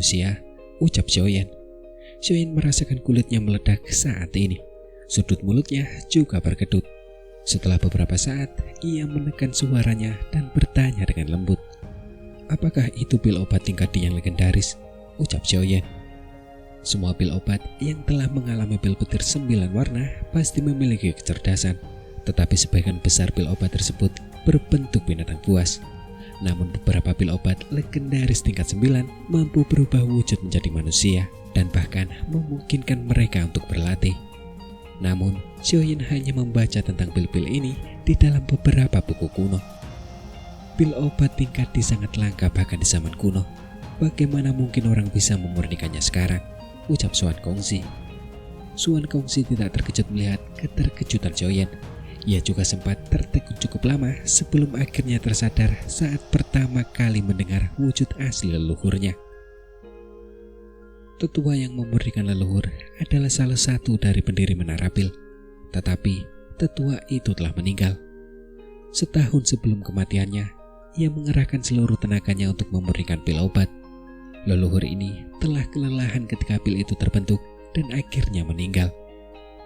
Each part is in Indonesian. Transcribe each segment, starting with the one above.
manusia, ucap Xiaoyan. Xiaoyan merasakan kulitnya meledak saat ini. Sudut mulutnya juga berkedut. Setelah beberapa saat, ia menekan suaranya dan bertanya dengan lembut. Apakah itu pil obat tingkat D yang legendaris? Ucap Xiaoyan. Semua pil obat yang telah mengalami pil petir 9 warna pasti memiliki kecerdasan. Tetapi sebagian besar pil obat tersebut berbentuk binatang buas. Namun beberapa pil obat legendaris tingkat 9 mampu berubah wujud menjadi manusia dan bahkan memungkinkan mereka untuk berlatih. Namun, Xiaoyan hanya membaca tentang pil-pil ini di dalam beberapa buku kuno. Pil obat tingkat D sangat langka bahkan di zaman kuno. Bagaimana mungkin orang bisa memurnikannya sekarang? Ucap Xuan Gongxi. Xuan Gongxi tidak terkejut melihat keterkejutan Xiaoyan. Ia juga sempat tertegun cukup lama sebelum akhirnya tersadar saat pertama kali mendengar wujud asli leluhurnya. Tetua yang memurnikan leluhur adalah salah satu dari pendiri Menara Pil. Tetapi tetua itu telah meninggal. Setahun sebelum kematiannya, ia mengerahkan seluruh tenaganya untuk memurnikan pil obat. Leluhur ini telah kelelahan ketika pil itu terbentuk dan akhirnya meninggal.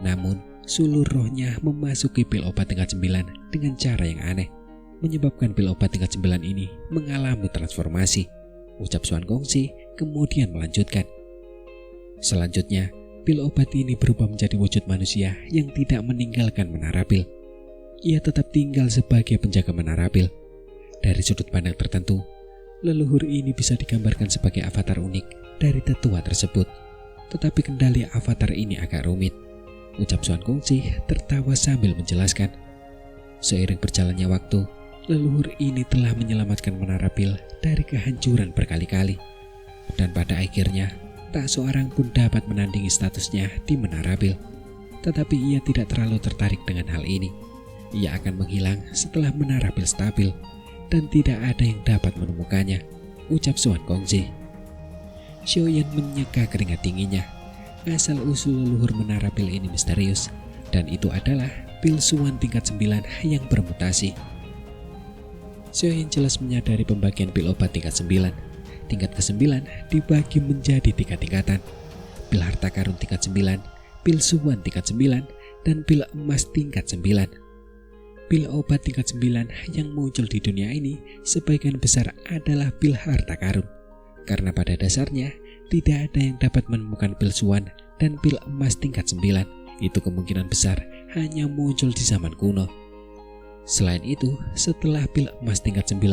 Namun, sulur rohnya memasuki pil obat tingkat 9 dengan cara yang aneh, menyebabkan pil obat tingkat 9 ini mengalami transformasi. Ucap Xuan Gongxi kemudian melanjutkan. Selanjutnya, pil obat ini berubah menjadi wujud manusia yang tidak meninggalkan Menara Pil. Ia tetap tinggal sebagai penjaga Menara Pil. Dari sudut pandang tertentu, leluhur ini bisa digambarkan sebagai avatar unik dari tetua tersebut. Tetapi kendali avatar ini agak rumit. Ucap Xuan Gongxi tertawa sambil menjelaskan. Seiring berjalannya waktu, leluhur ini telah menyelamatkan Menara Pil dari kehancuran berkali-kali. Dan pada akhirnya, tak seorang pun dapat menandingi statusnya di Menara Pil. Tetapi ia tidak terlalu tertarik dengan hal ini. Ia akan menghilang setelah Menara Pil stabil, dan tidak ada yang dapat menemukannya, ucap Xuan Gongxi. Xiaoyan menyeka keringat dinginnya. Asal-usul leluhur Menara Pil ini misterius, dan itu adalah pil Xuan tingkat 9 yang bermutasi. Xiaoyan jelas menyadari pembagian pil obat tingkat 9. Tingkat ke-9 dibagi menjadi 3 tingkatan. Pil harta karun tingkat 9, pil Xuan tingkat 9, dan pil emas tingkat 9. Pil obat tingkat 9 yang muncul di dunia ini sebagian besar adalah pil harta karun. Karena pada dasarnya tidak ada yang dapat menemukan pil Xuan dan pil emas tingkat 9. Itu kemungkinan besar hanya muncul di zaman kuno. Selain itu, setelah pil emas tingkat 9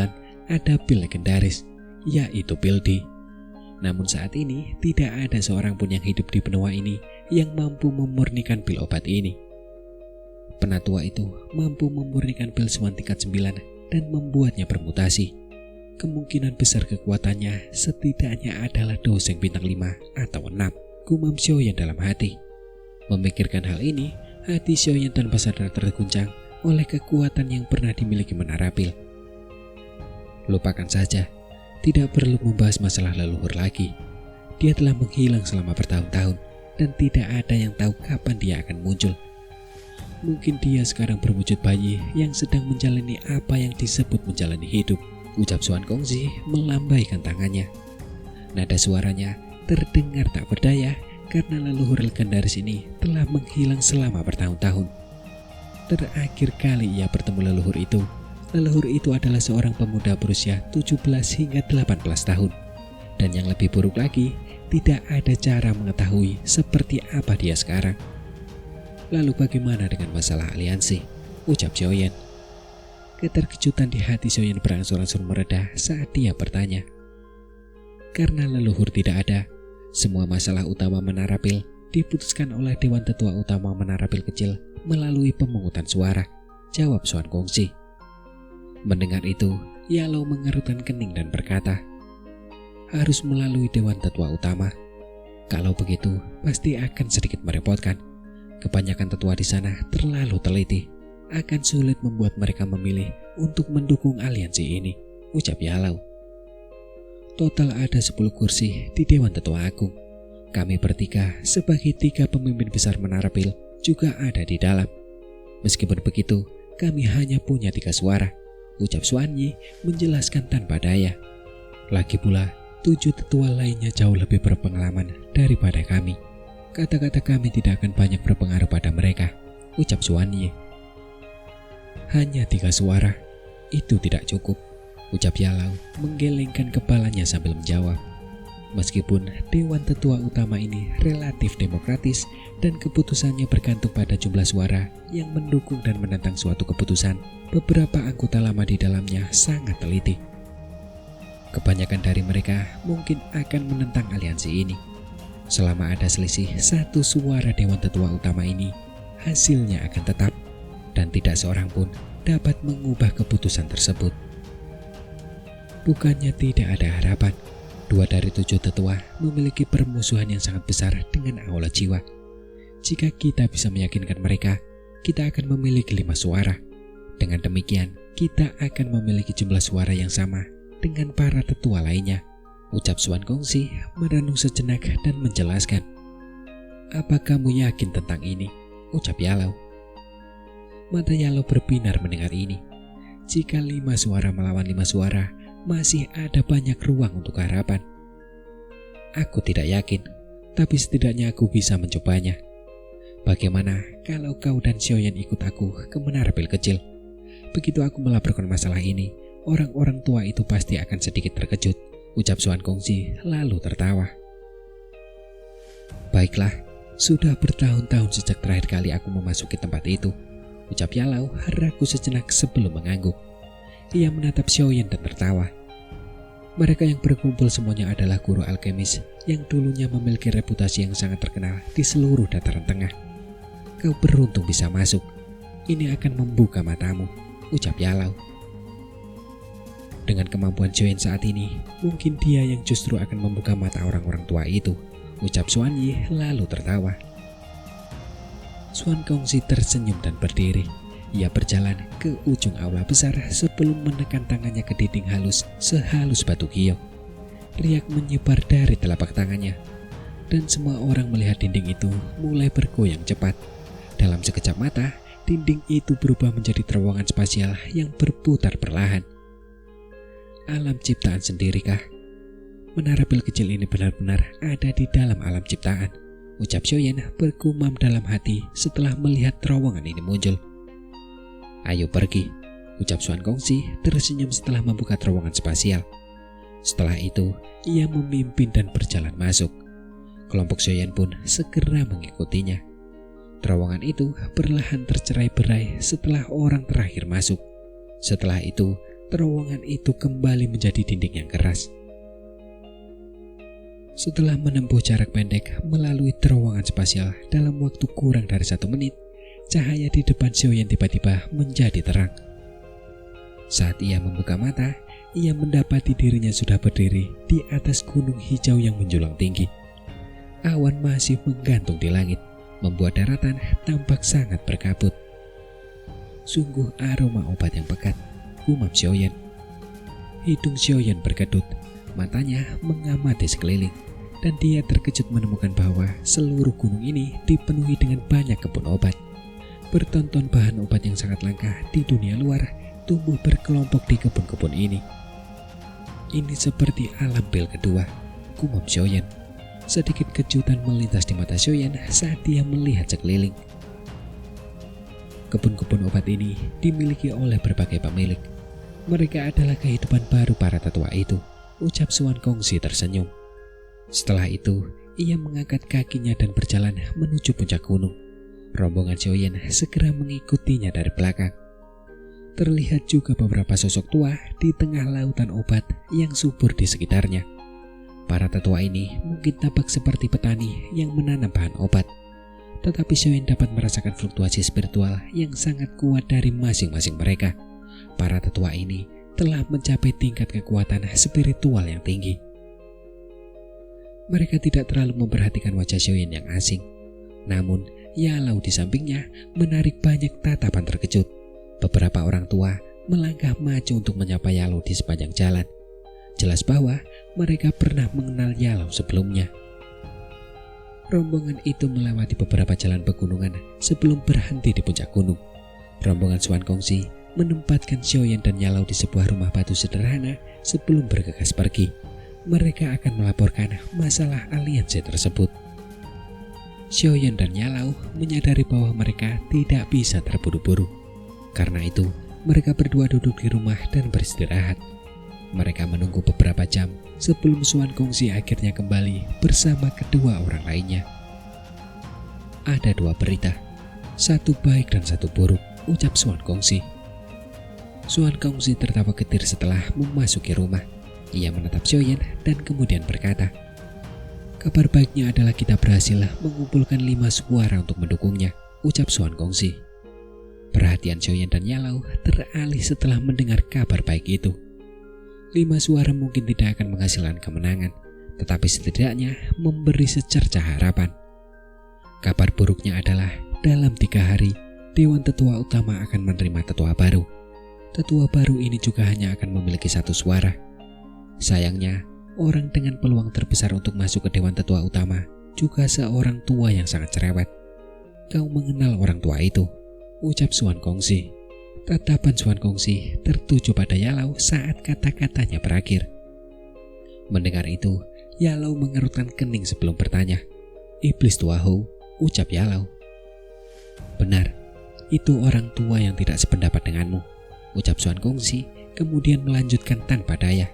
ada pil legendaris, yaitu pil D. Namun saat ini tidak ada seorang pun yang hidup di benua ini yang mampu memurnikan pil obat ini. Penatua itu mampu memurnikan pil Xuan tingkat 9 dan membuatnya bermutasi. Kemungkinan besar kekuatannya setidaknya adalah doseng bintang 5 atau 6, gumam Xiaoyan dalam hati. Memikirkan hal ini, hati Xiaoyan tanpa sadar terguncang oleh kekuatan yang pernah dimiliki Menara Pil. Lupakan saja, tidak perlu membahas masalah leluhur lagi. Dia telah menghilang selama bertahun-tahun dan tidak ada yang tahu kapan dia akan muncul. Mungkin dia sekarang berwujud bayi yang sedang menjalani apa yang disebut menjalani hidup, ucap Xuan Gongxi melambaikan tangannya. Nada suaranya terdengar tak berdaya karena leluhur legendaris ini telah menghilang selama bertahun-tahun. Terakhir kali ia bertemu leluhur itu adalah seorang pemuda berusia 17 hingga 18 tahun. Dan yang lebih buruk lagi, tidak ada cara mengetahui seperti apa dia sekarang. Lalu bagaimana dengan masalah aliansi? Ucap Xiaoyan. Keterkejutan di hati Xiaoyan berangsur-angsur mereda saat dia bertanya. Karena leluhur tidak ada, semua masalah utama Menara Pil diputuskan oleh Dewan Tetua Utama Menara Pil kecil melalui pemungutan suara, jawab Xuan Gongxi. Mendengar itu, Yalo mengerutkan kening dan berkata, harus melalui Dewan Tetua Utama. Kalau begitu, pasti akan sedikit merepotkan. Kebanyakan tetua di sana terlalu teliti, akan sulit membuat mereka memilih untuk mendukung aliansi ini, ucap Yalo. Total ada 10 kursi di Dewan Tetua Agung. Kami bertiga sebagai 3 pemimpin besar Menara Pil juga ada di dalam. Meskipun begitu, kami hanya punya 3 suara, ucap Xuan Yi menjelaskan tanpa daya. Lagi pula, 7 tetua lainnya jauh lebih berpengalaman daripada kami. Kata-kata kami tidak akan banyak berpengaruh pada mereka, ucap Xuan Yi. Hanya 3 suara, itu tidak cukup, ucap Yalau menggelengkan kepalanya sambil menjawab. Meskipun Dewan Tetua Utama ini relatif demokratis dan keputusannya bergantung pada jumlah suara yang mendukung dan menentang suatu keputusan, beberapa anggota lama di dalamnya sangat teliti. Kebanyakan dari mereka mungkin akan menentang aliansi ini. Selama ada selisih 1 suara Dewan Tetua Utama ini, hasilnya akan tetap dan tidak seorang pun dapat mengubah keputusan tersebut. Bukannya tidak ada harapan, 2 dari 7 tetua memiliki permusuhan yang sangat besar dengan Aula Jiwa. Jika kita bisa meyakinkan mereka, kita akan memiliki 5 suara. Dengan demikian, kita akan memiliki jumlah suara yang sama dengan para tetua lainnya, ucap Xuan Gongxi merenung sejenak dan menjelaskan. Apa kamu yakin tentang ini? Ucap Yalau. Mata Yalau berbinar mendengar ini. Jika 5 suara melawan 5 suara, masih ada banyak ruang untuk harapan. Aku tidak yakin, tapi setidaknya aku bisa mencobanya. Bagaimana kalau kau dan Xiaoyan ikut aku ke menara pil kecil? Begitu aku melaporkan masalah ini, orang-orang tua itu pasti akan sedikit terkejut, ucap Xuan Gongxi lalu tertawa. Baiklah, sudah bertahun-tahun sejak terakhir kali aku memasuki tempat itu, ucap Yalau ragu sejenak sebelum mengangguk. Ia menatap Xiaoyan dan tertawa. Mereka yang berkumpul semuanya adalah guru alkemis yang dulunya memiliki reputasi yang sangat terkenal di seluruh dataran tengah. Kau beruntung bisa masuk. Ini akan membuka matamu, ucap Yalau. Dengan kemampuan Xiaoyan saat ini, mungkin dia yang justru akan membuka mata orang-orang tua itu, ucap Xuan Yi lalu tertawa. Xuan Gongxi tersenyum dan berdiri. Ia berjalan ke ujung aula besar sebelum menekan tangannya ke dinding halus sehalus batu giok. Riak menyebar dari telapak tangannya, dan semua orang melihat dinding itu mulai bergoyang cepat. Dalam sekejap mata, dinding itu berubah menjadi terowongan spasial yang berputar perlahan. Alam ciptaan sendirikah? Menara pil kecil ini benar-benar ada di dalam alam ciptaan, ucap Xiaoyan bergumam dalam hati setelah melihat terowongan ini muncul. Ayo pergi, ucap Xuan Gongxi tersenyum setelah membuka terowongan spasial. Setelah itu, ia memimpin dan berjalan masuk. Kelompok Xiaoyan pun segera mengikutinya. Terowongan itu perlahan tercerai-berai setelah orang terakhir masuk. Setelah itu, terowongan itu kembali menjadi dinding yang keras. Setelah menempuh jarak pendek melalui terowongan spasial dalam waktu kurang dari 1 menit, cahaya di depan Xiaoyan tiba-tiba menjadi terang. Saat ia membuka mata, ia mendapati dirinya sudah berdiri di atas gunung hijau yang menjulang tinggi. Awan masih menggantung di langit, membuat daratan tampak sangat berkabut. Sungguh aroma obat yang pekat, gumam Xiaoyan. Hidung Xiaoyan berkedut, matanya mengamati sekeliling, dan dia terkejut menemukan bahwa seluruh gunung ini dipenuhi dengan banyak kebun obat. Bertonton bahan obat yang sangat langka di dunia luar tumbuh berkelompok di kebun-kebun ini. Ini seperti alam pil kedua, gumam Xiaoyan. Sedikit kejutan melintas di mata Xiaoyan saat dia melihat sekeliling. Kebun-kebun obat ini dimiliki oleh berbagai pemilik. Mereka adalah kehidupan baru para tetua itu, ucap Xuan Gongxi tersenyum. Setelah itu, ia mengangkat kakinya dan berjalan menuju puncak gunung. Rombongan Xiaoyan segera mengikutinya dari belakang. Terlihat juga beberapa sosok tua di tengah lautan obat yang subur di sekitarnya. Para tetua ini mungkin tampak seperti petani yang menanam bahan obat, tetapi Xiaoyan dapat merasakan fluktuasi spiritual yang sangat kuat dari masing-masing mereka. Para tetua ini telah mencapai tingkat kekuatan spiritual yang tinggi. Mereka tidak terlalu memperhatikan wajah Xiaoyan yang asing. Namun, Yalau di sampingnya menarik banyak tatapan terkejut. Beberapa orang tua melangkah maju untuk menyapa Yalau di sepanjang jalan. Jelas bahwa mereka pernah mengenal Yalau sebelumnya. Rombongan itu melewati beberapa jalan pegunungan sebelum berhenti di puncak gunung. Rombongan Xuan Gongxi menempatkan Xiaoyan dan Yalau di sebuah rumah batu sederhana sebelum bergegas pergi. mereka akan melaporkan masalah aliansi tersebut. Xiaoyan dan Yalau menyadari bahwa mereka tidak bisa terburu-buru. Karena itu, mereka berdua duduk di rumah dan beristirahat. Mereka menunggu beberapa jam sebelum Xuan Gongxi akhirnya kembali bersama kedua orang lainnya. Ada dua berita, satu baik dan satu buruk, ucap Xuan Gongxi. Xuan Gongxi tertawa getir setelah memasuki rumah. Ia menatap Xiaoyan dan kemudian berkata, "Kabar baiknya adalah kita berhasil mengumpulkan 5 suara untuk mendukungnya," ucap Xuan Gongxi. Perhatian Xiaoyan dan Yalau teralih setelah mendengar kabar baik itu. 5 suara mungkin tidak akan menghasilkan kemenangan, tetapi setidaknya memberi secercah harapan. Kabar buruknya adalah dalam 3 hari, Dewan Tetua Utama akan menerima tetua baru. Tetua baru ini juga hanya akan memiliki 1 suara. Sayangnya, orang dengan peluang terbesar untuk masuk ke Dewan Tetua Utama juga seorang tua yang sangat cerewet. "Kau mengenal orang tua itu?" ucap Xuan Gongxi. Tatapan Xuan Gongxi tertuju pada Yalau saat kata-katanya berakhir. Mendengar itu, Yalau mengerutkan kening sebelum bertanya. "Iblis tua Hou," ucap Yalau. "Benar, itu orang tua yang tidak sependapat denganmu," ucap Xuan Gongxi, kemudian melanjutkan tanpa daya.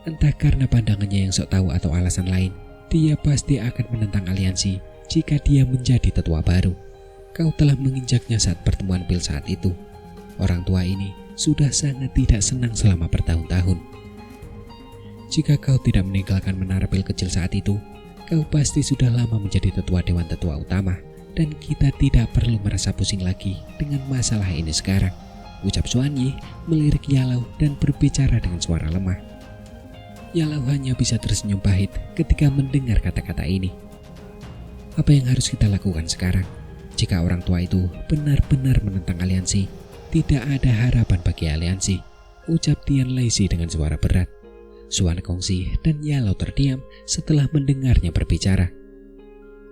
Entah karena pandangannya yang sok tahu atau alasan lain, dia pasti akan menentang aliansi jika dia menjadi tetua baru. Kau telah menginjaknya saat pertemuan pil saat itu. Orang tua ini sudah sangat tidak senang selama bertahun-tahun. Jika kau tidak meninggalkan menara pil kecil saat itu, kau pasti sudah lama menjadi tetua Dewan Tetua Utama, dan kita tidak perlu merasa pusing lagi dengan masalah ini sekarang, ucap Xuan Yi melirik Yalau dan berbicara dengan suara lemah. Yalau hanya bisa tersenyum pahit ketika mendengar kata-kata ini. Apa yang harus kita lakukan sekarang? Jika orang tua itu benar-benar menentang aliansi, tidak ada harapan bagi aliansi, ucap Tian Laixi dengan suara berat. Xuan Gongxi dan Yalau terdiam setelah mendengarnya berbicara.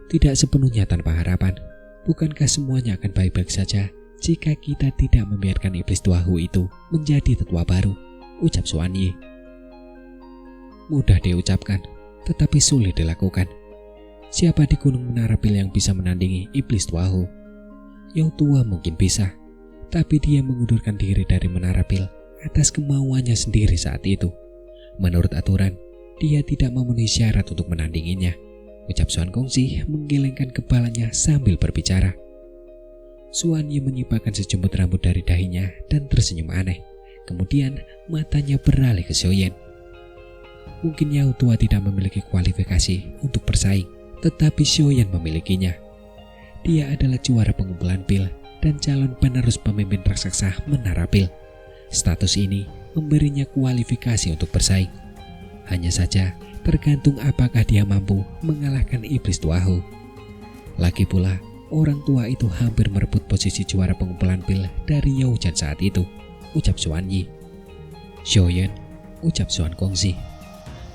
Tidak sepenuhnya tanpa harapan. Bukankah semuanya akan baik-baik saja jika kita tidak membiarkan iblis tua Hu itu menjadi tetua baru, ucap Xuan Yi. Mudah diucapkan, tetapi sulit dilakukan. Siapa di Gunung Menara Pil yang bisa menandingi iblis tua Hu? Yang tua mungkin bisa, tapi dia mengundurkan diri dari Menara Pil atas kemauannya sendiri saat itu. Menurut aturan, dia tidak memenuhi syarat untuk menandinginya, ucap Xuan Gongxi menggelengkan kepalanya sambil berbicara. Xuan Yi menyibakkan sejumput rambut dari dahinya dan tersenyum aneh. Kemudian matanya beralih ke Xiaoyan. Mungkin Yao tua tidak memiliki kualifikasi untuk bersaing, tetapi Xiaoyan memilikinya. Dia adalah juara pengumpulan pil dan calon penerus pemimpin raksasa Menara Pil. Status ini memberinya kualifikasi untuk bersaing. Hanya saja tergantung apakah dia mampu mengalahkan iblis tua Hu. Lagi pula, orang tua itu hampir merebut posisi juara pengumpulan pil dari Yao Jan saat itu, ucap Xuan Yi. Xiaoyan, ucap Xuan Gongxi.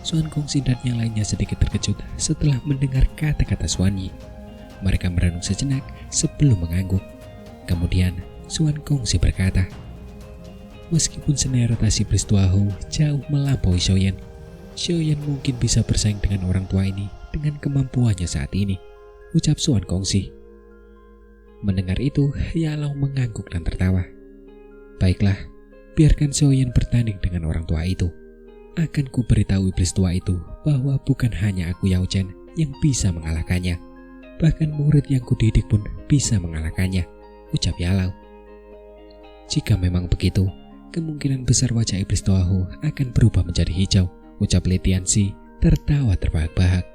Xuan Gongxi dan yang lainnya sedikit terkejut setelah mendengar kata-kata Xuan Yi. Mereka merenung sejenak sebelum mengangguk. Kemudian Xuan Gongxi berkata, meskipun senioritas iblis tua Hu jauh melampaui Xiaoyan, Xiaoyan mungkin bisa bersaing dengan orang tua ini dengan kemampuannya saat ini, ucap Xuan Gongxi. Mendengar itu, Yalau mengangguk dan tertawa. Baiklah, biarkan Xiaoyan bertanding dengan orang tua itu. Akan ku beritahu iblis tua itu bahwa bukan hanya aku Yao Chen yang bisa mengalahkannya. Bahkan murid yang kudidik pun bisa mengalahkannya, ucap Yalau. Jika memang begitu, kemungkinan besar wajah iblis tua Hu akan berubah menjadi hijau, ucap Li Tianxi tertawa terbahak-bahak.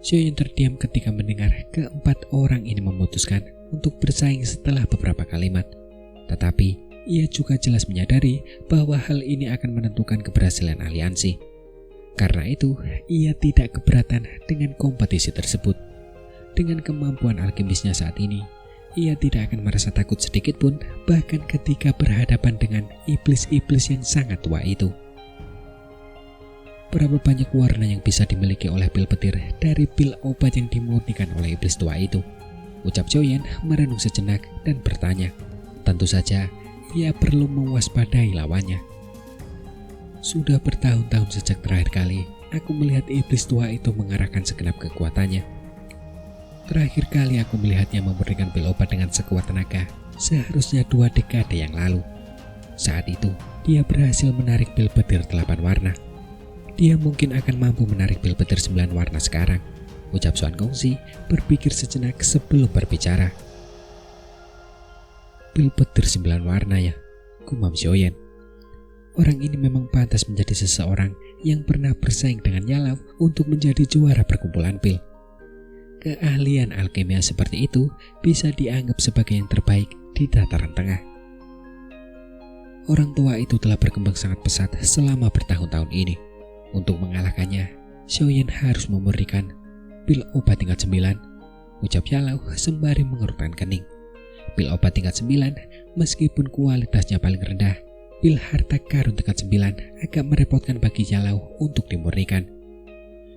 Xiaoyan terdiam ketika mendengar keempat orang ini memutuskan untuk bersaing setelah beberapa kalimat. Tetapi ia juga jelas menyadari bahwa hal ini akan menentukan keberhasilan aliansi. Karena itu, ia tidak keberatan dengan kompetisi tersebut. Dengan kemampuan alkimisnya saat ini, ia tidak akan merasa takut sedikit pun, bahkan ketika berhadapan dengan iblis-iblis yang sangat tua itu. Berapa banyak warna yang bisa dimiliki oleh pil petir dari pil obat yang dimurnikan oleh iblis tua itu? Ucap Xiaoyan merenung sejenak dan bertanya. Tentu saja, ia perlu mewaspadai lawannya. Sudah bertahun-tahun sejak terakhir kali aku melihat iblis tua itu mengerahkan segenap kekuatannya. Terakhir kali aku melihatnya memberikan pil obat dengan sekuat tenaga seharusnya 2 dekade yang lalu. Saat itu, dia berhasil menarik pil petir 8 warna. Dia mungkin akan mampu menarik pil petir 9 warna sekarang, ucap Xuan Gongxi berpikir sejenak sebelum berbicara. Pil petir 9 warna ya, gumam Xiaoyan. Orang ini memang pantas menjadi seseorang yang pernah bersaing dengan Yalau untuk menjadi juara perkumpulan pil. Keahlian alkimia seperti itu bisa dianggap sebagai yang terbaik di dataran tengah. Orang tua itu telah berkembang sangat pesat selama bertahun-tahun ini. Untuk mengalahkannya, Xiaoyan harus memberikan pil obat tingkat 9, ucap Yalau sembari mengerutkan kening. Pil obat tingkat 9, meskipun kualitasnya paling rendah, pil harta karun tingkat 9 agak merepotkan bagi Yalau untuk dimurnikan.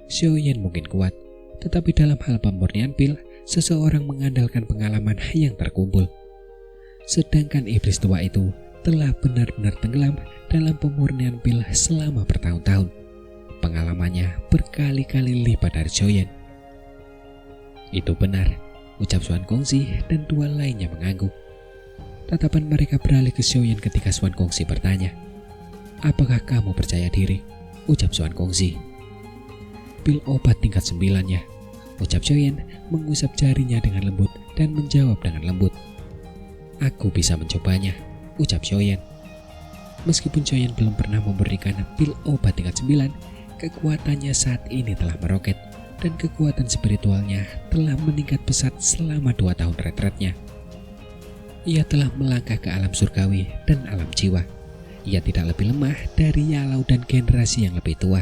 Xiaoyan mungkin kuat, tetapi dalam hal pemurnian pil, seseorang mengandalkan pengalaman yang terkumpul. Sedangkan iblis tua itu telah benar-benar tenggelam dalam pemurnian pil selama bertahun-tahun. Pengalamannya berkali-kali lipat dari Xiaoyan. Itu benar, ucap Xuan Gongxi dan 2 lainnya mengangguk. Tatapan mereka beralih ke Xiaoyan ketika Xuan Gongxi bertanya, "Apakah kamu percaya diri?" ucap Xuan Gongxi. "Pil obat tingkat 9 ya," ucap Xiaoyan mengusap jarinya dengan lembut dan menjawab dengan lembut. "Aku bisa mencobanya," ucap Xiaoyan. Meskipun Xiaoyan belum pernah memberikan pil obat tingkat 9, kekuatannya saat ini telah meroket dan kekuatan spiritualnya telah meningkat pesat selama 2 tahun retretnya. Ia telah melangkah ke alam surgawi dan alam jiwa. Ia tidak lebih lemah dari Yalau dan generasi yang lebih tua.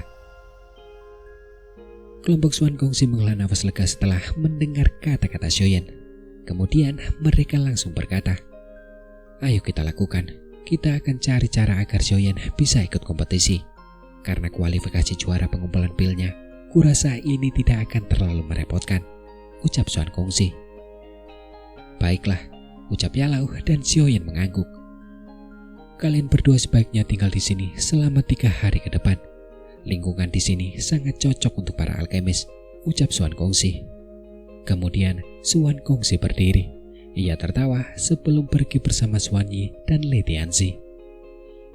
Kelompok Xuan Gongxi menghela nafas lega setelah mendengar kata-kata Xiaoyan. Kemudian mereka langsung berkata, "Ayo kita lakukan. Kita akan cari cara agar Xiaoyan bisa ikut kompetisi. Karena kualifikasi juara pengumpulan pilnya, kurasa ini tidak akan terlalu merepotkan," ucap Xuan Gongxi. "Baiklah," ucap Yalau dan Xiaoyan mengangguk. "Kalian berdua sebaiknya tinggal di sini selama 3 hari ke depan. Lingkungan di sini sangat cocok untuk para alkemis," ucap Xuan Gongxi. Kemudian Xuan Gongxi berdiri. Ia tertawa sebelum pergi bersama Xuan Yi dan Lei Tianzi.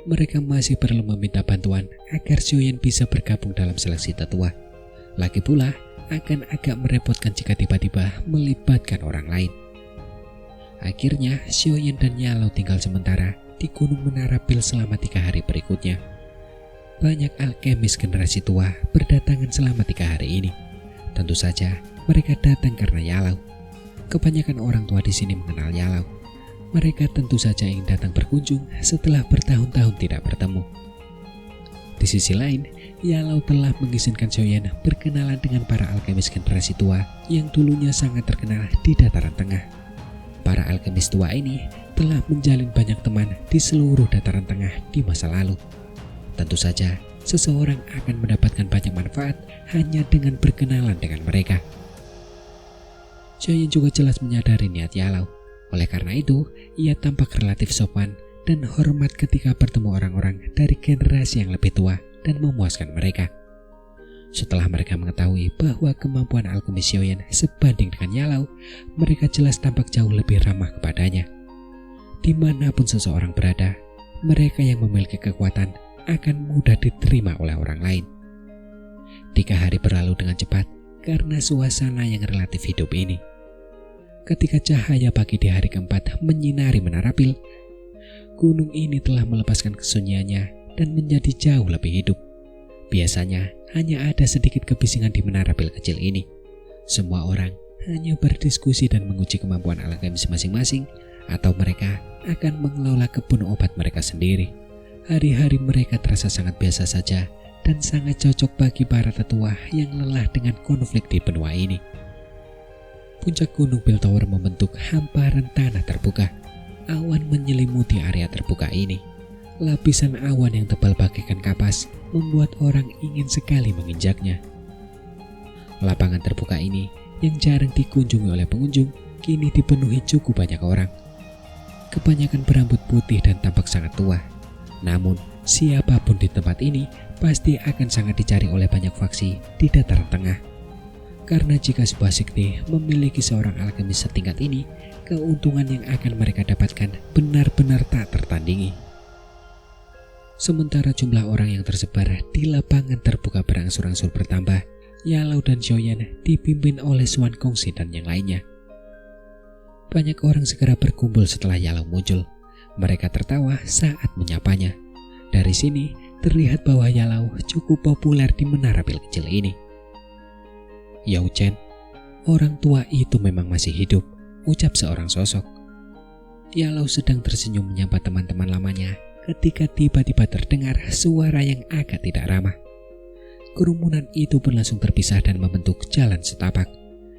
Mereka masih perlu meminta bantuan agar Xiaoyan bisa bergabung dalam seleksi tetua. Lagi pula, akan agak merepotkan jika tiba-tiba melibatkan orang lain. Akhirnya, Xiaoyan dan Yalau tinggal sementara di Gunung Menara Pil selama 3 hari berikutnya. Banyak alkemis generasi tua berdatangan selama 3 hari ini. Tentu saja, mereka datang karena Yalau. Kebanyakan orang tua di sini mengenal Yalau. Mereka tentu saja ingin datang berkunjung setelah bertahun-tahun tidak bertemu. Di sisi lain, Yalau telah mengizinkan Xiaoyan berkenalan dengan para alkemis generasi tua yang dulunya sangat terkenal di dataran tengah. Para alkemis tua ini telah menjalin banyak teman di seluruh dataran tengah di masa lalu. Tentu saja, seseorang akan mendapatkan banyak manfaat hanya dengan berkenalan dengan mereka. Xiaoyan juga jelas menyadari niat Yalau. Oleh karena itu, ia tampak relatif sopan dan hormat ketika bertemu orang-orang dari generasi yang lebih tua dan memuaskan mereka. Setelah mereka mengetahui bahwa kemampuan alkemis Xiaoyan sebanding dengan Yalau, mereka jelas tampak jauh lebih ramah kepadanya. Dimanapun seseorang berada, mereka yang memiliki kekuatan akan mudah diterima oleh orang lain. 3 hari berlalu dengan cepat karena suasana yang relatif hidup ini. Ketika cahaya pagi di hari keempat menyinari Menara Pil, gunung ini telah melepaskan kesunyiannya dan menjadi jauh lebih hidup. Biasanya hanya ada sedikit kebisingan di Menara Pil kecil ini. Semua orang hanya berdiskusi dan menguji kemampuan alkemis masing-masing, atau mereka akan mengelola kebun obat mereka sendiri. Hari-hari mereka terasa sangat biasa saja dan sangat cocok bagi para tetua yang lelah dengan konflik di benua ini. Puncak Gunung Pil Tower membentuk hamparan tanah terbuka. Awan menyelimuti area terbuka ini. Lapisan awan yang tebal bagaikan kapas membuat orang ingin sekali menginjaknya. Lapangan terbuka ini yang jarang dikunjungi oleh pengunjung kini dipenuhi cukup banyak orang. Kebanyakan berambut putih dan tampak sangat tua. Namun, Siapapun di tempat ini pasti akan sangat dicari oleh banyak faksi di dataran tengah. Karena jika sebuah sekte memiliki seorang alkemis setingkat ini, keuntungan yang akan mereka dapatkan benar-benar tak tertandingi. Sementara jumlah orang yang tersebar di lapangan terbuka berangsur-angsur bertambah, Yalau dan Xiaoyan dipimpin oleh Xuan Gongxi dan yang lainnya. Banyak orang segera berkumpul setelah Yalau muncul. Mereka tertawa saat menyapanya. Dari sini terlihat bahwa Yalau cukup populer di menara pil kecil ini. Yao Chen, orang tua itu memang masih hidup, ucap seorang sosok. Yalau sedang tersenyum menyapa teman-teman lamanya ketika tiba-tiba terdengar suara yang agak tidak ramah. Kerumunan itu berlangsung terpisah dan membentuk jalan setapak.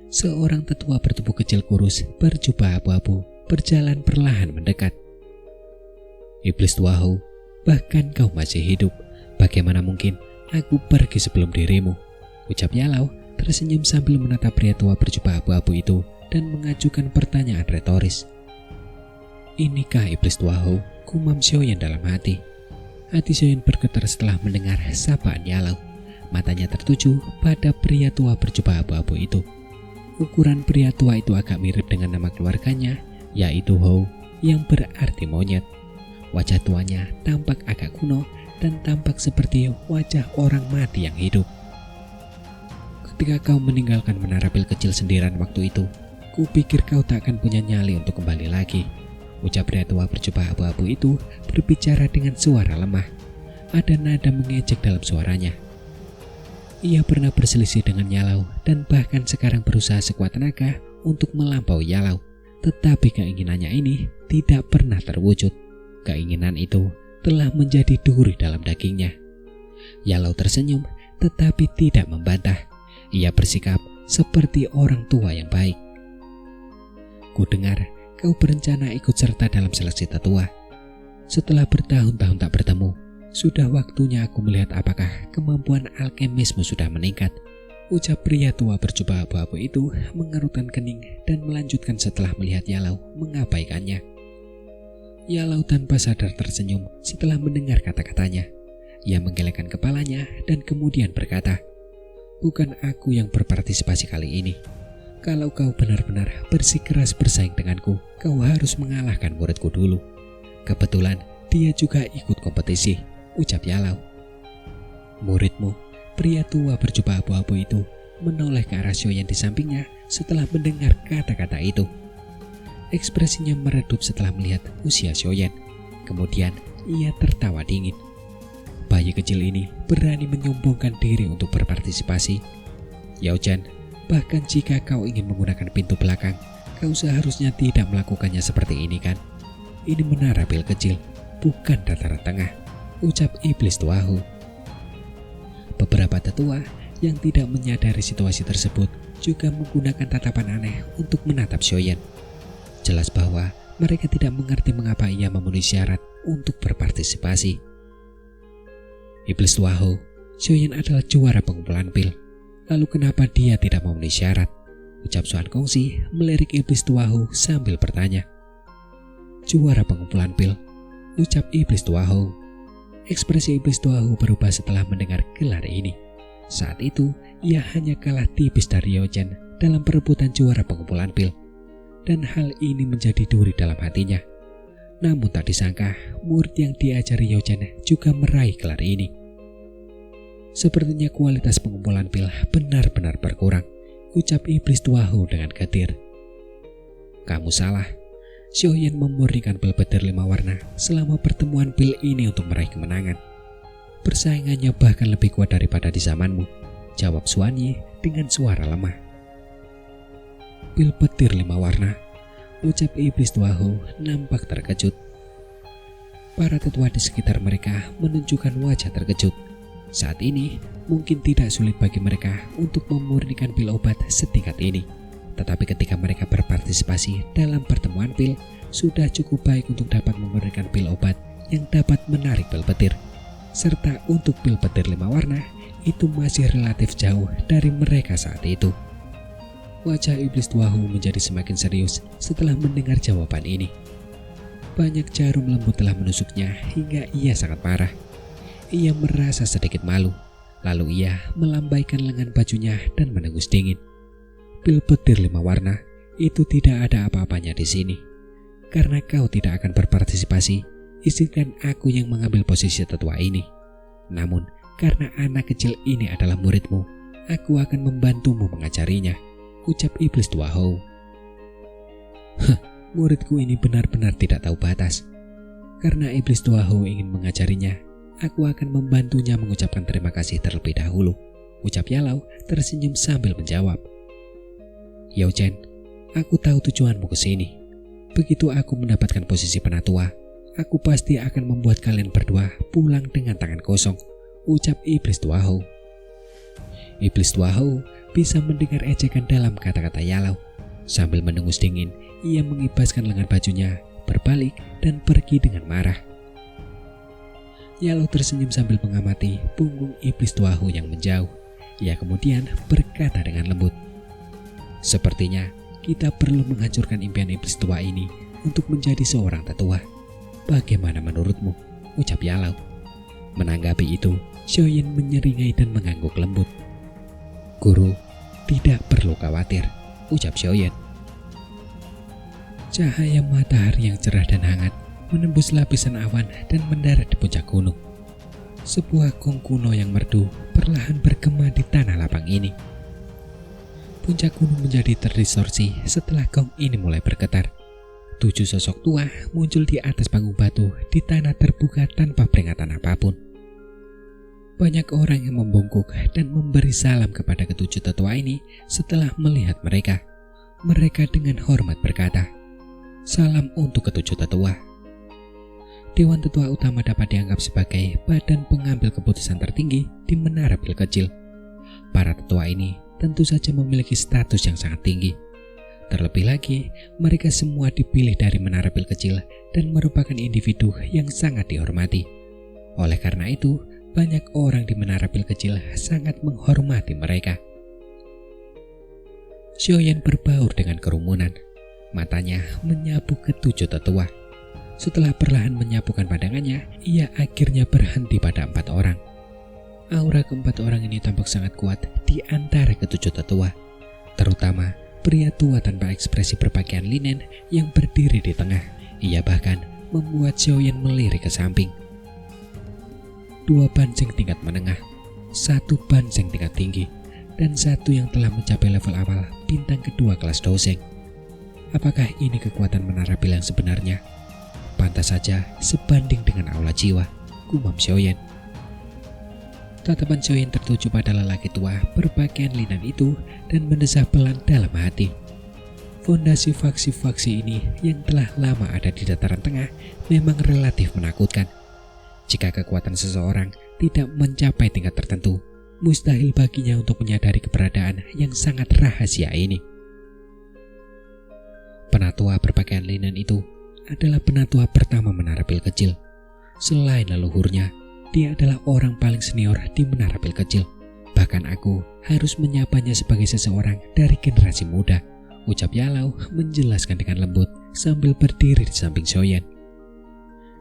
Seorang tetua bertubuh kecil kurus berjubah abu-abu berjalan perlahan mendekat. Iblis tua Hou, bahkan kau masih hidup. Bagaimana mungkin aku pergi sebelum dirimu? Ucap Yalau tersenyum sambil menatap pria tua berjubah abu-abu itu dan mengajukan pertanyaan retoris. Inikah iblis tua Hou? Gumam Xiaoyan dalam hati. Hati Xiaoyan bergetar setelah mendengar sapaan Yalau. Matanya tertuju pada pria tua berjubah abu-abu itu. Ukuran pria tua itu agak mirip dengan nama keluarganya, yaitu Hou, yang berarti monyet. Wajah tuanya tampak agak kuno dan tampak seperti wajah orang mati yang hidup. Ketika kau meninggalkan menara pil kecil sendirian waktu itu, kupikir kau tak akan punya nyali untuk kembali lagi. Ucap pria tua berjubah abu-abu itu berbicara dengan suara lemah. Ada nada mengejek dalam suaranya. Ia pernah berselisih dengan Yalau dan bahkan sekarang berusaha sekuat tenaga untuk melampaui Yalau. Tetapi keinginannya ini tidak pernah terwujud. Keinginan itu telah menjadi duri dalam dagingnya. Yalau tersenyum tetapi tidak membantah. Ia bersikap seperti orang tua yang baik. Ku dengar kau berencana ikut serta dalam seleksi tetua. Setelah bertahun-tahun tak bertemu, sudah waktunya aku melihat apakah kemampuan alkemismu sudah meningkat. Ucap pria tua berjubah abu-abu itu mengerutkan kening dan melanjutkan setelah melihat Yalau mengabaikannya. Yalau tanpa sadar tersenyum setelah mendengar kata-katanya. Ia menggelengkan kepalanya dan kemudian berkata, "Bukan aku yang berpartisipasi kali ini. Kalau kau benar-benar bersikeras bersaing denganku, kau harus mengalahkan muridku dulu. Kebetulan dia juga ikut kompetisi," ucap Yalau. Muridmu, pria tua berjubah abu-abu itu menoleh ke arah Xiaoyan di sampingnya setelah mendengar kata-kata itu. Ekspresinya meredup setelah melihat usia Xiaoyan. Kemudian ia tertawa dingin. Bayi kecil ini berani menyombongkan diri untuk berpartisipasi. Yao Chen, bahkan jika kau ingin menggunakan pintu belakang, kau seharusnya tidak melakukannya seperti ini kan? Ini menara pil kecil, bukan dataran tengah, ucap iblis tua Hou. Beberapa tetua yang tidak menyadari situasi tersebut juga menggunakan tatapan aneh untuk menatap Xiaoyan. Jelas bahwa mereka tidak mengerti mengapa ia memenuhi syarat untuk berpartisipasi. Iblis tua Hou, Xiaoyan adalah juara pengumpulan pil. Lalu kenapa dia tidak memenuhi syarat? Ucap Xuan Gongxi melirik iblis tua Hou sambil bertanya. Juara pengumpulan pil, ucap iblis tua Hou. Ekspresi iblis tua Hou berubah setelah mendengar gelar ini. Saat itu, ia hanya kalah tipis dari Yao Chen dalam perebutan juara pengumpulan pil. Dan hal ini menjadi duri dalam hatinya. Namun tak disangka, murid yang diajari Yao Chen juga meraih gelar ini. Sepertinya kualitas pengumpulan pil benar-benar berkurang, ucap iblis tua Hou dengan getir. Kamu salah. Xiaoyan memurnikan pil petir 5 warna selama pertemuan pil ini untuk meraih kemenangan. Persaingannya bahkan lebih kuat daripada di zamanmu, jawab Xuan Yi dengan suara lemah. Pil petir 5 warna, ucap iblis tua Hou nampak terkejut. Para tetua di sekitar mereka menunjukkan wajah terkejut. Saat ini, mungkin tidak sulit bagi mereka untuk memurnikan pil obat setingkat ini. Tetapi ketika mereka berpartisipasi dalam pertemuan pil, sudah cukup baik untuk dapat memurnikan pil obat yang dapat menarik pil petir. Serta untuk pil petir 5 warna, itu masih relatif jauh dari mereka saat itu. Wajah iblis tua Hou menjadi semakin serius setelah mendengar jawaban ini. Banyak jarum lembut telah menusuknya hingga ia sangat parah. ia merasa sedikit malu. Lalu ia melambaikan lengan bajunya dan menengus dingin. Pil petir 5 warna itu tidak ada apa-apanya di sini. Karena kau tidak akan berpartisipasi, izinkan aku yang mengambil posisi tetua ini. Namun, karena anak kecil ini adalah muridmu, aku akan membantumu mengajarinya, ucap iblis tua Hou. Muridku ini benar-benar tidak tahu batas. Karena iblis tua Hou ingin mengajarinya, aku akan membantunya mengucapkan terima kasih terlebih dahulu, ucap Yalau tersenyum sambil menjawab. Yao Chen, aku tahu tujuanmu ke sini. Begitu aku mendapatkan posisi penatua, aku pasti akan membuat kalian berdua pulang dengan tangan kosong, ucap iblis tua Hou. Iblis tua Hou bisa mendengar ejekan dalam kata-kata Yalau. Sambil mendengus dingin, ia mengibaskan lengan bajunya, berbalik dan pergi dengan marah. Yalau tersenyum sambil mengamati punggung iblis tua Hou yang menjauh. Ia kemudian berkata dengan lembut, sepertinya kita perlu menghancurkan impian iblis tua ini untuk menjadi seorang tetua. Bagaimana menurutmu? Ucap Yalau. Menanggapi itu, Xiaoyan menyeringai dan mengangguk lembut. Guru, tidak perlu khawatir, ucap Xiaoyan. Cahaya matahari yang cerah dan hangat menembus lapisan awan dan mendarat di puncak gunung. Sebuah gong kuno yang merdu perlahan bergema di tanah lapang ini. Puncak gunung menjadi terdistorsi setelah gong ini mulai bergetar. 7 sosok tua muncul di atas panggung batu di tanah terbuka tanpa peringatan apapun. Banyak orang yang membungkuk dan memberi salam kepada ketujuh tetua ini setelah melihat mereka. Mereka dengan hormat berkata, salam untuk ketujuh tetua. Dewan Tetua Utama dapat dianggap sebagai badan pengambil keputusan tertinggi di Menara Pil Kecil. Para tetua ini tentu saja memiliki status yang sangat tinggi. Terlebih lagi, mereka semua dipilih dari Menara Pil Kecil dan merupakan individu yang sangat dihormati. Oleh karena itu, banyak orang di Menara Pil Kecil sangat menghormati mereka. Xiaoyan berbaur dengan kerumunan. Matanya menyapu ketujuh tetua. Setelah perlahan menyapukan pandangannya, ia akhirnya berhenti pada 4 orang. Aura keempat orang ini tampak sangat kuat di antara ketujuh tetua, terutama pria tua tanpa ekspresi berpakaian linen yang berdiri di tengah. Ia bahkan membuat Xiaoyan melirik ke samping. 2 banceng tingkat menengah, 1 banceng tingkat tinggi, dan 1 yang telah mencapai level awal bintang kedua kelas doseng. Apakah ini kekuatan Menara Pil yang sebenarnya? Pantas saja sebanding dengan aula jiwa, gumam Xiaoyan. Tatapan Xiaoyan tertuju pada lelaki tua berpakaian linen itu dan mendesah pelan dalam hati. Fondasi faksi-faksi ini yang telah lama ada di dataran tengah memang relatif menakutkan. Jika kekuatan seseorang tidak mencapai tingkat tertentu, mustahil baginya untuk menyadari keberadaan yang sangat rahasia ini. Penatua berpakaian linen itu adalah penatua pertama Menara Pil Kecil. Selain leluhurnya, dia adalah orang paling senior di Menara Pil Kecil. Bahkan aku harus menyapanya sebagai seseorang dari generasi muda, ucap Yalau menjelaskan dengan lembut sambil berdiri di samping Xiaoyan.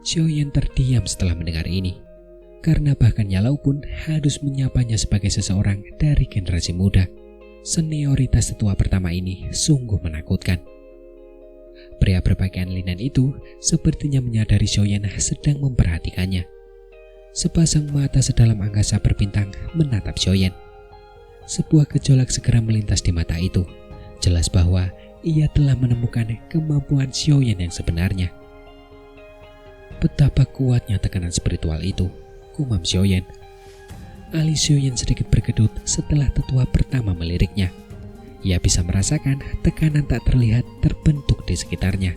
Xiaoyan terdiam setelah mendengar ini, karena bahkan Yalau pun harus menyapanya sebagai seseorang dari generasi muda. Senioritas tetua pertama ini sungguh menakutkan. Pria berpakaian linen itu sepertinya menyadari Xiaoyan sedang memperhatikannya. Sepasang mata sedalam angkasa berbintang menatap Xiaoyan. Sebuah gejolak segera melintas di mata itu. Jelas bahwa ia telah menemukan kemampuan Xiaoyan yang sebenarnya. Betapa kuatnya tekanan spiritual itu, gumam Xiaoyan. Alis Xiaoyan sedikit berkedut setelah tetua pertama meliriknya. Ia bisa merasakan tekanan tak terlihat terbentuk di sekitarnya.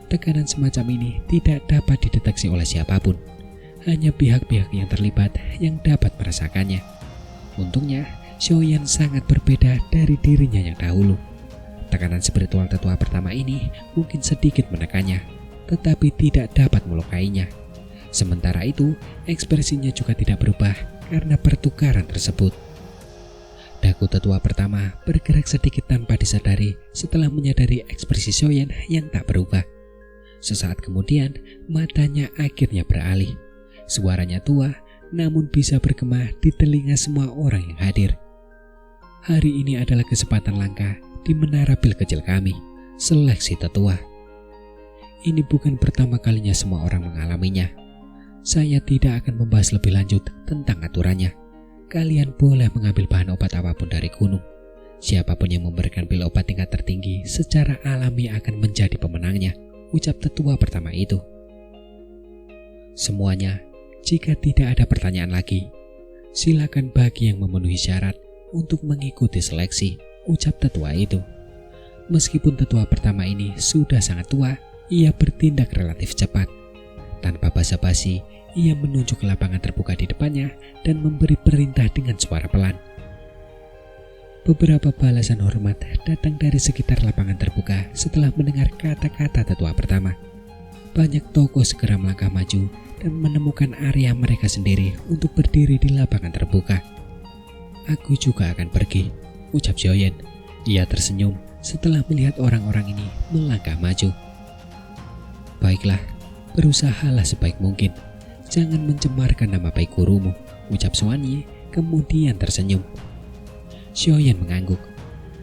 Tekanan semacam ini tidak dapat dideteksi oleh siapapun. Hanya pihak-pihak yang terlibat yang dapat merasakannya. Untungnya, Xiaoyan sangat berbeda dari dirinya yang dahulu. Tekanan spiritual tetua pertama ini mungkin sedikit menekannya, tetapi tidak dapat melukainya. Sementara itu, ekspresinya juga tidak berubah karena pertukaran tersebut. Dagu tetua pertama bergerak sedikit tanpa disadari setelah menyadari ekspresi Xiaoyan yang tak berubah. Sesaat kemudian, matanya akhirnya beralih. Suaranya tua namun bisa bergema di telinga semua orang yang hadir. Hari ini adalah kesempatan langka di menara pil kecil kami, seleksi tetua. Ini bukan pertama kalinya semua orang mengalaminya. Saya tidak akan membahas lebih lanjut tentang aturannya. Kalian boleh mengambil bahan obat apapun dari gunung. Siapapun yang memberikan pil obat tingkat tertinggi secara alami akan menjadi pemenangnya, ucap tetua pertama itu. Semuanya, jika tidak ada pertanyaan lagi, silakan bagi yang memenuhi syarat untuk mengikuti seleksi, ucap tetua itu. Meskipun tetua pertama ini sudah sangat tua, ia bertindak relatif cepat. Tanpa basa-basi, ia menunjuk ke lapangan terbuka di depannya dan memberi perintah dengan suara pelan. Beberapa balasan hormat datang dari sekitar lapangan terbuka setelah mendengar kata-kata tetua pertama. Banyak tokoh segera melangkah maju dan menemukan area mereka sendiri untuk berdiri di lapangan terbuka. Aku juga akan pergi, ucap Xiaoyan. Ia tersenyum setelah melihat orang-orang ini melangkah maju. Baiklah, berusahalah sebaik mungkin. Jangan mencemarkan nama baik gurumu, ucap Xuan Yi kemudian tersenyum. Xiaoyan mengangguk.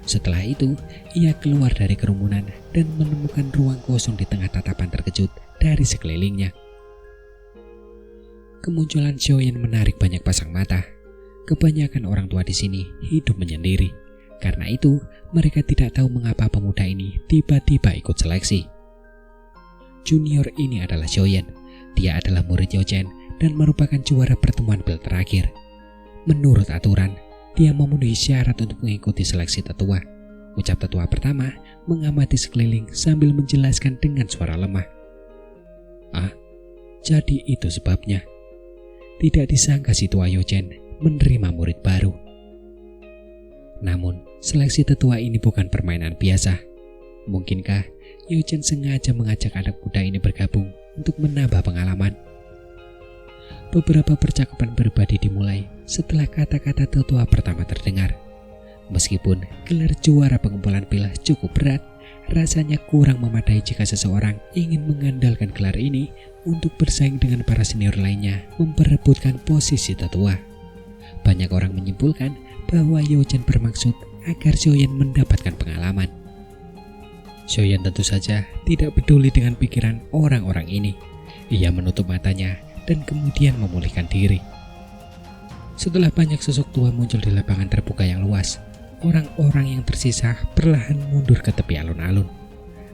Setelah itu, ia keluar dari kerumunan dan menemukan ruang kosong di tengah tatapan terkejut dari sekelilingnya. Kemunculan Xiaoyan menarik banyak pasang mata. Kebanyakan orang tua di sini hidup menyendiri. Karena itu, mereka tidak tahu mengapa pemuda ini tiba-tiba ikut seleksi. Junior ini adalah Xiaoyan. Dia adalah murid Yao Chen dan merupakan juara pertemuan pil terakhir. Menurut aturan, dia memenuhi syarat untuk mengikuti seleksi tetua, ucap tetua pertama mengamati sekeliling sambil menjelaskan dengan suara lemah. Ah, jadi itu sebabnya. Tidak disangka si tua Yao Chen menerima murid baru. Namun, seleksi tetua ini bukan permainan biasa. Mungkinkah Yao Chen sengaja mengajak anak muda ini bergabung untuk menambah pengalaman? Beberapa percakapan pribadi dimulai setelah kata-kata tetua pertama terdengar. Meskipun gelar juara pengumpulan pil cukup berat, rasanya kurang memadai jika seseorang ingin mengandalkan gelar ini untuk bersaing dengan para senior lainnya memperebutkan posisi tetua. Banyak orang menyimpulkan bahwa Yao Chen bermaksud agar Xiaoyan mendapatkan pengalaman. Xiaoyan tentu saja tidak peduli dengan pikiran orang-orang ini. Ia menutup matanya dan kemudian memulihkan diri. Setelah banyak sosok tua muncul di lapangan terbuka yang luas, orang-orang yang tersisa perlahan mundur ke tepi alun-alun.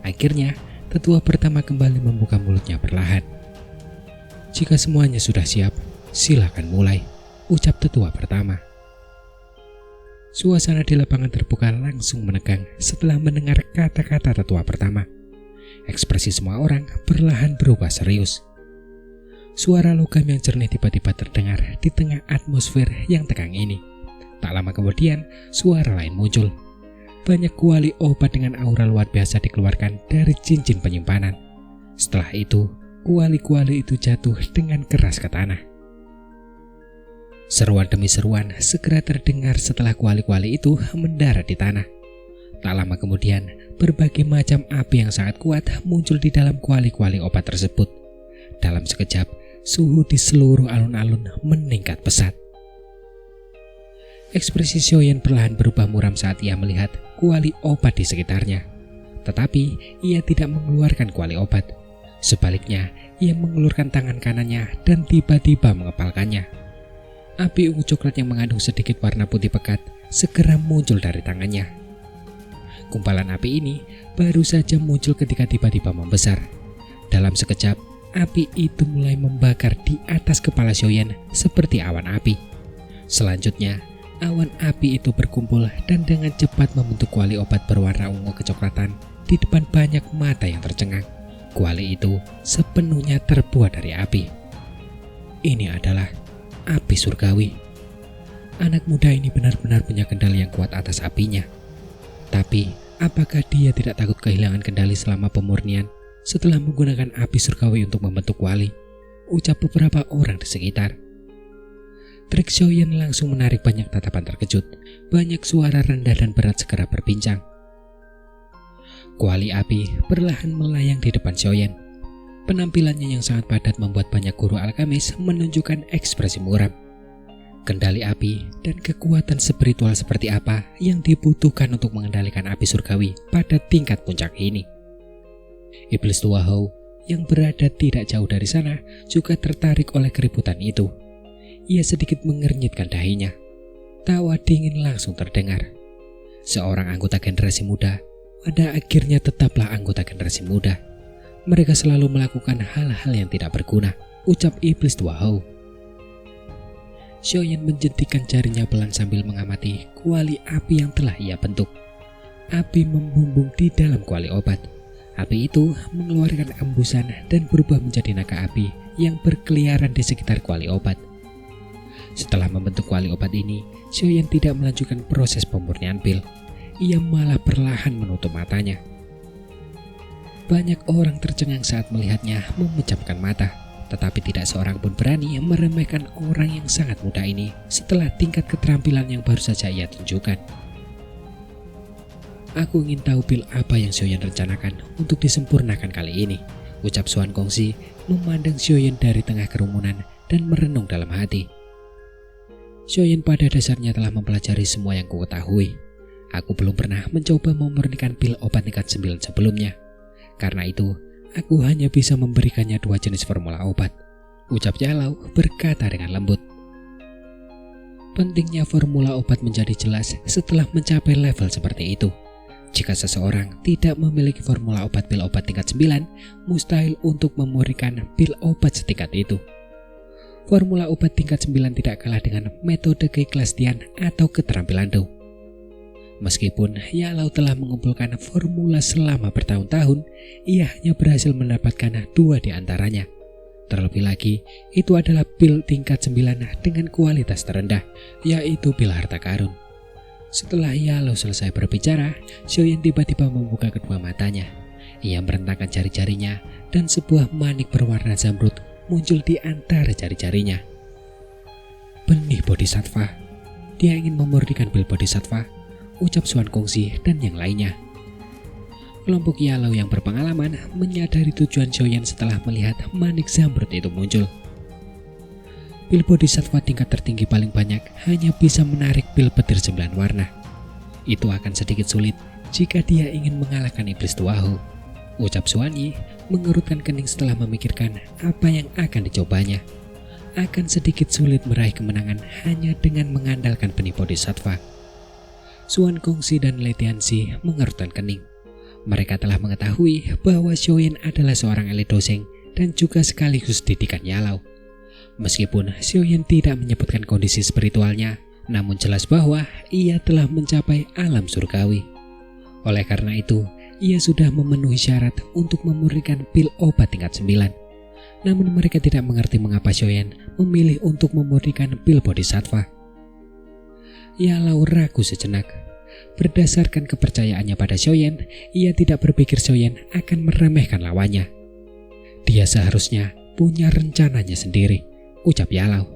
Akhirnya, tetua pertama kembali membuka mulutnya perlahan. Jika semuanya sudah siap, silakan mulai, ucap tetua pertama. Suasana di lapangan terbuka langsung menegang setelah mendengar kata-kata tetua pertama. Ekspresi semua orang perlahan berubah serius. Suara logam yang jernih tiba-tiba terdengar di tengah atmosfer yang tegang ini. Tak lama kemudian, suara lain muncul. Banyak kuali obat dengan aura luar biasa dikeluarkan dari cincin penyimpanan. Setelah itu, kuali-kuali itu jatuh dengan keras ke tanah. Seruan demi seruan segera terdengar setelah kuali-kuali itu mendarat di tanah. Tak lama kemudian, berbagai macam api yang sangat kuat muncul di dalam kuali-kuali obat tersebut. Dalam sekejap, suhu di seluruh alun-alun meningkat pesat. Ekspresi Xiaoyan perlahan berubah muram saat ia melihat kuali obat di sekitarnya. Tetapi ia tidak mengeluarkan kuali obat. Sebaliknya, ia mengulurkan tangan kanannya dan tiba-tiba mengepalkannya. Api ungu coklat yang mengandung sedikit warna putih pekat segera muncul dari tangannya. Gumpalan api ini baru saja muncul ketika tiba-tiba membesar. Dalam sekejap, api itu mulai membakar di atas kepala Xiaoyan seperti awan api. Selanjutnya, awan api itu berkumpul dan dengan cepat membentuk kuali obat berwarna ungu kecoklatan di depan banyak mata yang tercengang. Kuali itu sepenuhnya terbuat dari api. Ini adalah api surgawi. Anak muda ini benar-benar punya kendali yang kuat atas apinya. Tapi, apakah dia tidak takut kehilangan kendali selama pemurnian setelah menggunakan api surgawi untuk membentuk kuali? Ucap beberapa orang di sekitar. Trik Xiaoyan langsung menarik banyak tatapan terkejut. Banyak suara rendah dan berat segera berbincang. Kuali api perlahan melayang di depan Xiaoyan. Penampilannya yang sangat padat membuat banyak guru alkemis menunjukkan ekspresi muram. Kendali api dan kekuatan spiritual seperti apa yang dibutuhkan untuk mengendalikan api surgawi pada tingkat puncak ini. Iblis tua Hou yang berada tidak jauh dari sana juga tertarik oleh keributan itu. Ia sedikit mengernyitkan dahinya. Tawa dingin langsung terdengar. Seorang anggota generasi muda pada akhirnya tetaplah anggota generasi muda. Mereka selalu melakukan hal-hal yang tidak berguna, ucap iblis tua Hou. Xiaoyan menjentikan jarinya pelan sambil mengamati kuali api yang telah ia bentuk. Api membumbung di dalam kuali obat. Api itu mengeluarkan embusan dan berubah menjadi naga api yang berkeliaran di sekitar kuali obat. Setelah membentuk kuali obat ini, Xiaoyan tidak melanjutkan proses pemurnian pil. Ia malah perlahan menutup matanya. Banyak orang tercengang saat melihatnya memejamkan mata. Tetapi tidak seorang pun berani meremehkan orang yang sangat muda ini setelah tingkat keterampilan yang baru saja ia tunjukkan. Aku ingin tahu pil apa yang Xiaoyan rencanakan untuk disempurnakan kali ini, ucap Xuan Gongxi memandang Xiaoyan dari tengah kerumunan dan merenung dalam hati. Xiaoyan pada dasarnya telah mempelajari semua yang kuketahui. Aku belum pernah mencoba memurnikan pil obat tingkat 9 sebelumnya. Karena itu, aku hanya bisa memberikannya 2 jenis formula obat, ucap Yalau berkata dengan lembut. Pentingnya formula obat menjadi jelas setelah mencapai level seperti itu. Jika seseorang tidak memiliki formula obat pil obat tingkat 9, mustahil untuk memurnikan pil obat setingkat itu. Formula obat tingkat 9 tidak kalah dengan metode keikhlastian atau keterampilan Dou. Meskipun Yalau telah mengumpulkan formula selama bertahun-tahun, ia hanya berhasil mendapatkan 2 di antaranya. Terlebih lagi, itu adalah pil tingkat 9 dengan kualitas terendah, yaitu pil harta karun. Setelah Yalau selesai berbicara, Xiaoyan tiba-tiba membuka kedua matanya. Ia merentangkan jari-jarinya dan sebuah manik berwarna zamrud muncul di antara jari-jarinya. Benih Bodhisattva. Dia ingin memurnikan pil Bodhisattva, ucap Xuan Gongxi dan yang lainnya. Kelompok Yalau yang berpengalaman menyadari tujuan Xiaoyan setelah melihat manik zamrud itu muncul. Pil Bodhisattva tingkat tertinggi paling banyak hanya bisa menarik pil petir 9 warna. Itu akan sedikit sulit jika dia ingin mengalahkan iblis tua Hou, ucap Xuan Yi mengerutkan kening setelah memikirkan apa yang akan dicobanya. Akan sedikit sulit meraih kemenangan hanya dengan mengandalkan benih Bodhisattva. Xuan Gongxi dan Lei Tianxi mengerutkan kening. Mereka telah mengetahui bahwa Xiaoyan adalah seorang elit doseng dan juga sekaligus didikan Yalau. Meskipun Xiaoyan tidak menyebutkan kondisi spiritualnya, namun jelas bahwa ia telah mencapai alam surgawi. Oleh karena itu, ia sudah memenuhi syarat untuk memurnikan pil obat tingkat 9. Namun mereka tidak mengerti mengapa Xiaoyan memilih untuk memurnikan pil Bodhisattva. Yalau ragu sejenak. Berdasarkan kepercayaannya pada Xiaoyan, ia tidak berpikir Xiaoyan akan meremehkan lawannya. Dia seharusnya punya rencananya sendiri, ucap Yalau.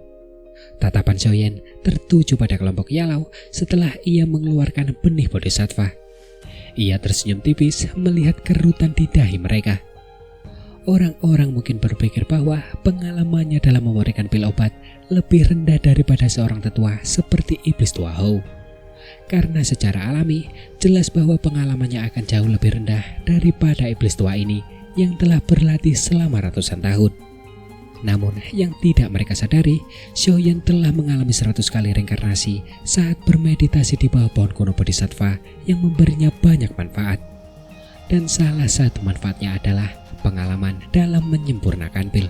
Tatapan Xiaoyan tertuju pada kelompok Yalau setelah ia mengeluarkan benih Bodhisattva. Ia tersenyum tipis melihat kerutan di dahi mereka. Orang-orang mungkin berpikir bahwa pengalamannya dalam memurnikan pil obat lebih rendah daripada seorang tetua seperti iblis tua Hou. Karena secara alami, jelas bahwa pengalamannya akan jauh lebih rendah daripada iblis tua ini yang telah berlatih selama ratusan tahun. Namun yang tidak mereka sadari, Xiaoyan telah mengalami 100 kali reinkarnasi saat bermeditasi di bawah pohon kuno Bodhisattva yang memberinya banyak manfaat. Dan salah satu manfaatnya adalah pengalaman dalam menyempurnakan pil.